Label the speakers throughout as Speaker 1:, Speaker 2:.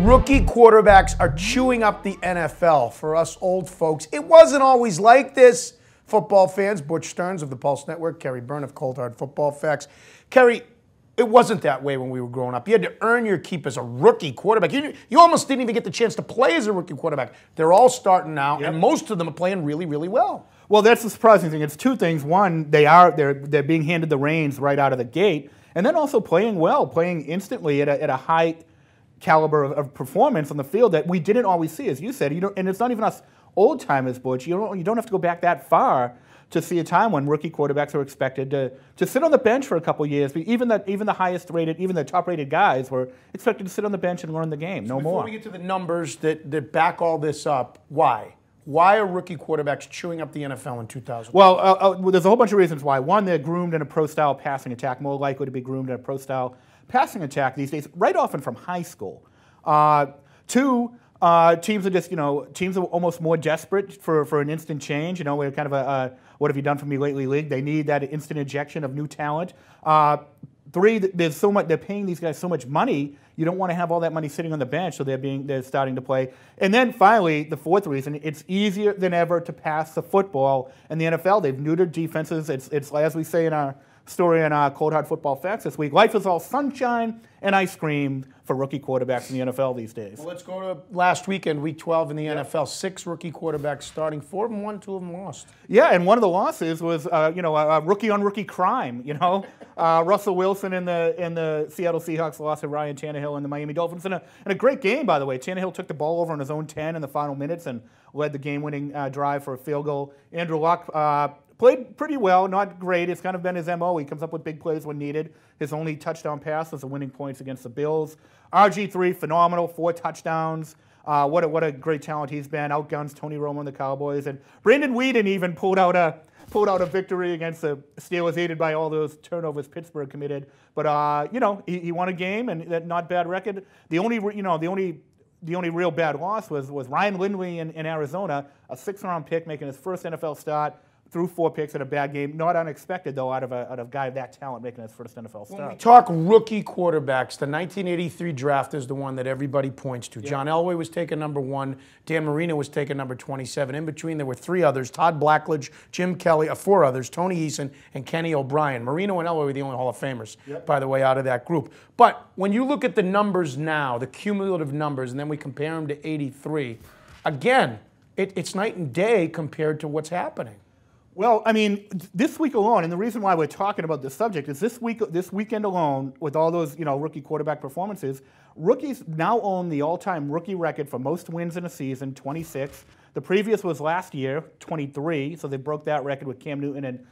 Speaker 1: Rookie quarterbacks are chewing up the NFL. For us old folks, it wasn't always like this. Football fans, Butch Stearns of the Pulse Network, Kerry Byrne of Cold Hard Football Facts. Kerry, it wasn't that way when we were growing up. You had to earn your keep as a rookie quarterback. You almost didn't even get the chance to play as a rookie quarterback. They're all starting now, and most of them are playing really, really well.
Speaker 2: Well, that's the surprising thing. It's two things. One, they're being handed the reins right out of the gate, and then also playing well, playing instantly at a high caliber of performance on the field that we didn't always see, as you said. And it's not even us old timers, Butch. You don't have to go back that far to see a time when rookie quarterbacks are expected to sit on the bench for a couple years. Even the highest rated, even the top rated guys were expected to sit on the bench and learn the game. No more.
Speaker 1: Before we get to the numbers that back all this up, why? Why are rookie quarterbacks chewing up the NFL in 2000?
Speaker 2: Well, there's a whole bunch of reasons why. One, they're groomed in a pro-style passing attack, more likely to be groomed in a pro-style passing attack these days, right often from high school. Two, teams are almost more desperate for an instant change. We're kind of a what have you done for me lately league. They need that instant injection of new talent. Three, they're paying these guys so much money. You don't want to have all that money sitting on the bench, so they're starting to play. And then finally, the fourth reason, it's easier than ever to pass the football in the NFL. They've neutered defenses. It's as we say in our story in our Cold Hard Football Facts this week, life is all sunshine and ice cream for rookie quarterbacks in the NFL these days.
Speaker 1: Well, let's go to last weekend, week 12 in the NFL. 6 rookie quarterbacks starting, 4 of them won, 2 of them lost.
Speaker 2: Yeah, and one of the losses was a rookie-on-rookie crime. Russell Wilson and the Seattle Seahawks lost to Ryan Tannehill and the Miami Dolphins in a great game, by the way. Tannehill took the ball over on his own 10 in the final minutes and led the game-winning drive for a field goal. Andrew Luck played pretty well, not great. It's kind of been his MO. He comes up with big plays when needed. His only touchdown pass was the winning points against the Bills. RG3, phenomenal, 4 touchdowns. What a great talent he's been. Outguns Tony Romo and the Cowboys. And Brandon Weeden even pulled out a victory against the Steelers, aided by all those turnovers Pittsburgh committed. But he won a game and that not bad record. The only real bad loss was Ryan Lindley in Arizona, a 6th-round pick making his first NFL start. Threw 4 picks in a bad game. Not unexpected, though, out of a guy of that talent making his first NFL start.
Speaker 1: When we talk rookie quarterbacks, the 1983 draft is the one that everybody points to. Yeah. John Elway was taken number 1. Dan Marino was taken number 27. In between, there were 3 others, Todd Blackledge, Jim Kelly, 4 others, Tony Eason, and Kenny O'Brien. Marino and Elway were the only Hall of Famers, by the way, out of that group. But when you look at the numbers now, the cumulative numbers, and then we compare them to 83, again, it's night and day compared to what's happening.
Speaker 2: Well, I mean, this week alone, and the reason why we're talking about this subject is this weekend alone, with all those rookie quarterback performances, rookies now own the all-time rookie record for most wins in a season, 26. The previous was last year, 23. So they broke that record with Cam Newton and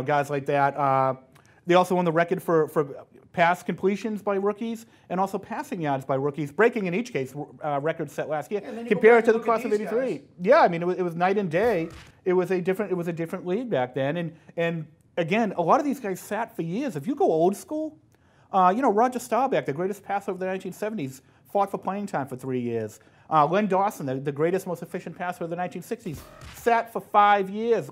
Speaker 2: guys like that. They also own the record for pass completions by rookies and also passing yards by rookies, breaking in each case records set last year. Compare it to the class of '83. Guys. Yeah, I mean it was night and day. It was a different league back then, and again, a lot of these guys sat for years. If you go old school, Roger Staubach, the greatest passer of the 1970s, fought for playing time for 3 years. Len Dawson, the greatest, most efficient passer of the 1960s, sat for 5 years.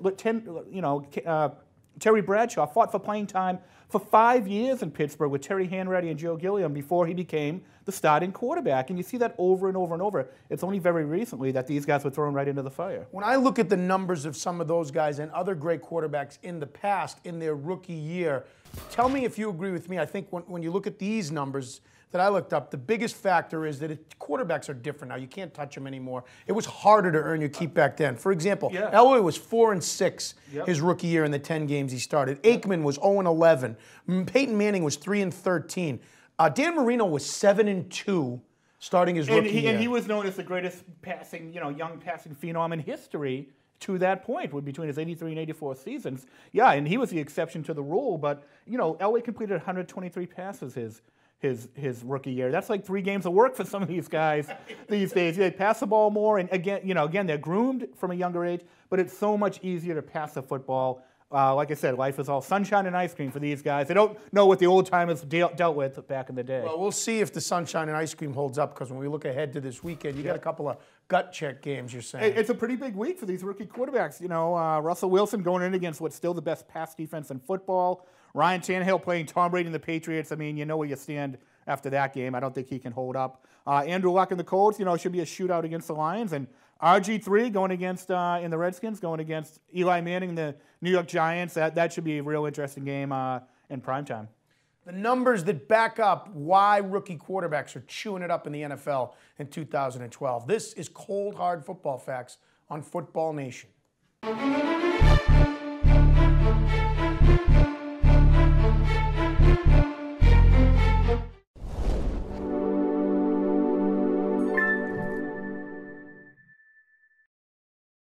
Speaker 2: Terry Bradshaw fought for playing time for 5 years in Pittsburgh with Terry Hanratty and Joe Gilliam before he became the starting quarterback. And you see that over and over and over. It's only very recently that these guys were thrown right into the fire.
Speaker 1: When I look at the numbers of some of those guys and other great quarterbacks in the past, in their rookie year, tell me if you agree with me. I think when you look at these numbers that I looked up, the biggest factor is that quarterbacks are different now. You can't touch them anymore. It was harder to earn your keep back then. For example, Elway was 4-6 his rookie year in the 10 games he started. Aikman was 0-11. Peyton Manning was 3-13. Dan Marino was 7-2 starting his rookie year.
Speaker 2: And he was known as the greatest young passing phenom in history to that point, between his 83 and 84 seasons. Yeah, and he was the exception to the rule. But Elway completed 123 passes his rookie year. That's like 3 games of work for some of these guys these days. They pass the ball more, and again, they're groomed from a younger age, but it's so much easier to pass the football. Like I said, life is all sunshine and ice cream for these guys. They don't know what the old-timers dealt with back in the day.
Speaker 1: Well, we'll see if the sunshine and ice cream holds up, because when we look ahead to this weekend, you got a couple of gut check games, you're saying.
Speaker 2: It's a pretty big week for these rookie quarterbacks. Russell Wilson going in against what's still the best pass defense in football. Ryan Tannehill playing Tom Brady and the Patriots. I mean, you know where you stand after that game. I don't think he can hold up. Andrew Luck and the Colts, you know, it should be a shootout against the Lions. And RG3 going against, in the Redskins, going against Eli Manning, the New York Giants. That should be a real interesting game in primetime.
Speaker 1: The numbers that back up why rookie quarterbacks are chewing it up in the NFL in 2012. This is cold, hard football facts on Football Nation.